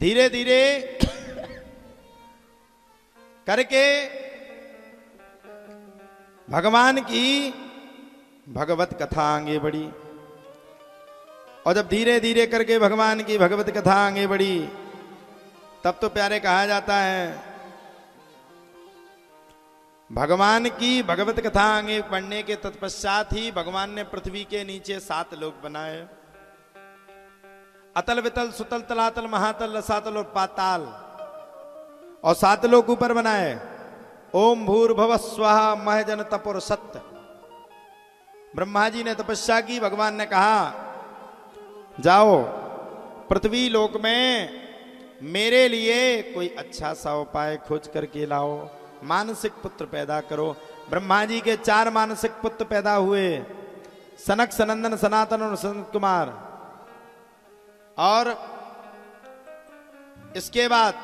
धीरे धीरे करके भगवान की भगवत कथा आगे बढ़ी। और जब धीरे धीरे करके भगवान की भगवत कथा आगे बढ़ी, तब तो प्यारे कहा जाता है भगवान की भगवत कथा आगे बढ़ने के तत्पश्चात ही भगवान ने पृथ्वी के नीचे 7 लोक बनाए। अतल वितल सुतल तलातल महातल रसातल और पाताल, और 7 लोक ऊपर बनाए। ओम भूर्भुवः स्वः महजन तपोर सत्य। ब्रह्मा जी ने तपस्या की। भगवान ने कहा जाओ पृथ्वी लोक में मेरे लिए कोई अच्छा सा उपाय खोज करके लाओ, मानसिक पुत्र पैदा करो। ब्रह्मा जी के 4 मानसिक पुत्र पैदा हुए, सनक सनंदन सनातन और सनत कुमार। और इसके बाद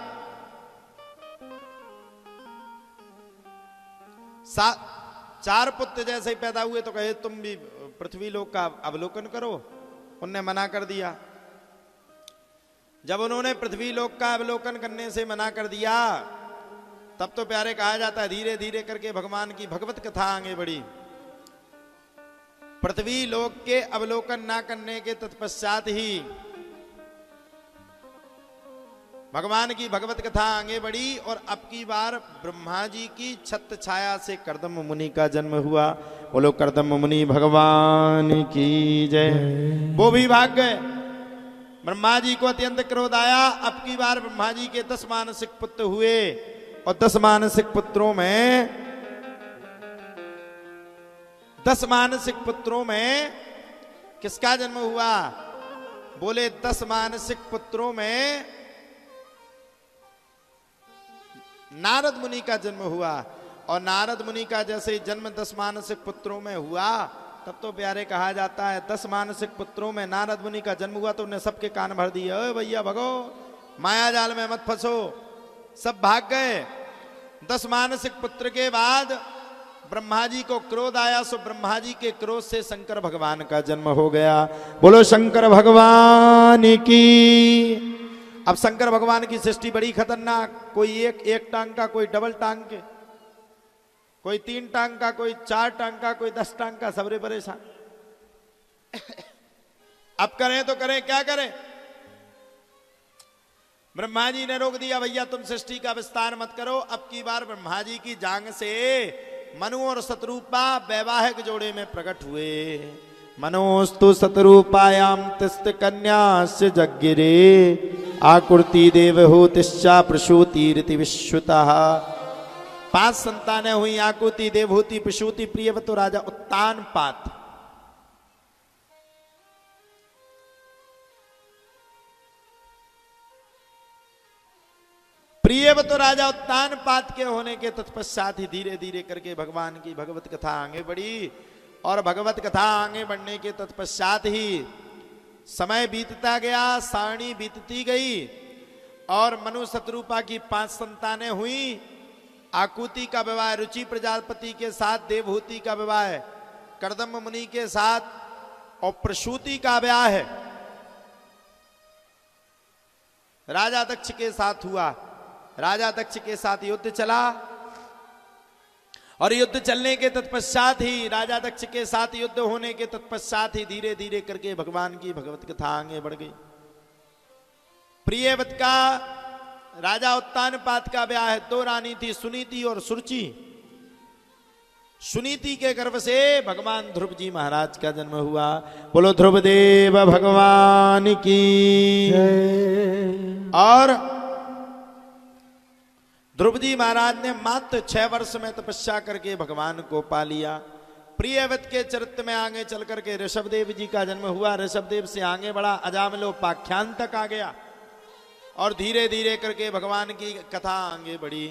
4 पुत्र जैसे ही पैदा हुए तो कहे तुम भी पृथ्वी लोक का अवलोकन करो। उनने मना कर दिया। जब उन्होंने पृथ्वी लोक का अवलोकन करने से मना कर दिया, तब तो प्यारे कहा जाता है धीरे धीरे करके भगवान की भगवत कथा आगे बढ़ी। पृथ्वी लोक के अवलोकन ना करने के तत्पश्चात ही भगवान की भगवत कथा आगे बढ़ी। और अब की बार ब्रह्मा जी की छत्र छाया से कर्दम मुनि का जन्म हुआ। बोलो कर्दम मुनि भगवान की जय। वो भी भाग गए। ब्रह्मा जी को अत्यंत क्रोध आया। अब की बार ब्रह्मा जी के 10 मानसिक पुत्र हुए, और 10 मानसिक पुत्रों में किसका जन्म हुआ? बोले 10 मानसिक पुत्रों में नारद मुनि का जन्म हुआ। और नारद मुनि का जैसे ही जन्म 10 मानसिक पुत्रों में हुआ, तब तो प्यारे कहा जाता है 10 मानसिक पुत्रों में नारद मुनि का जन्म हुआ तो उन्हें सबके कान भर दिए। ओए भैया भगो, माया जाल में मत फंसो। सब भाग गए। 10 मानसिक पुत्र के बाद ब्रह्मा जी को क्रोध आया, सो ब्रह्मा जी के क्रोध से शंकर भगवान का जन्म हो गया। बोलो शंकर भगवान की। अब शंकर भगवान की सृष्टि बड़ी खतरनाक। कोई एक टांग का, कोई डबल टांग के, कोई 3 टांग का, कोई 4 टांग का, कोई 10 टांग का, सबरे परेशान। अब करें तो करें, क्या करें? ब्रह्मा जी ने रोक दिया, भैया तुम सृष्टि का विस्तार मत करो। अब की बार ब्रह्मा जी की जांग से मनु और शतरूपा वैवाहिक जोड़े में प्रकट हुए। मनोस्तु शतरूपायाम तिस्त कन्यास्य जग्गिरे आकृति देवहूतिश्चा प्रसूतिरिति विश्रुतः। 5 संतानें हुई, आकुति, देवहूति, प्रसूति, प्रियवतु, राजा उत्तानपाद। प्रियवतु राजा उत्तानपाद के होने के तत्पश्चात ही धीरे धीरे करके भगवान की भगवत कथा आगे बढ़ी। और भगवत कथा आगे बढ़ने के तत्पश्चात ही समय बीतता गया, सारणी बीतती गई। और मनु शतरूपा की 5 संतानें हुई। आकुति का विवाह रुचि प्रजापति के साथ, देवहूति का विवाह कर्दम मुनि के साथ, और प्रसूति का विवाह है राजा दक्ष के साथ हुआ। राजा दक्ष के साथ युद्ध चला, और युद्ध चलने के तत्पश्चात ही, राजा दक्ष के साथ युद्ध होने के तत्पश्चात ही धीरे धीरे करके भगवान की भगवत कथा आगे बढ़ गई। प्रियवत का राजा उत्तानपाद का ब्याह है। 2 रानी थी, सुनीति और सुरुचि। सुनीति के गर्भ से भगवान ध्रुव जी महाराज का जन्म हुआ। बोलो ध्रुवदेव भगवान की। और ध्रुव जी महाराज ने मात्र 6 वर्ष में तपस्या करके भगवान को पा लिया। प्रियवत के चरित्र में आगे चल करके ऋषभदेव जी का जन्म हुआ। ऋषभदेव से आगे बढ़ा, अजामिलोपाख्यान तक आ गया। और धीरे धीरे करके भगवान की कथा आगे बढ़ी।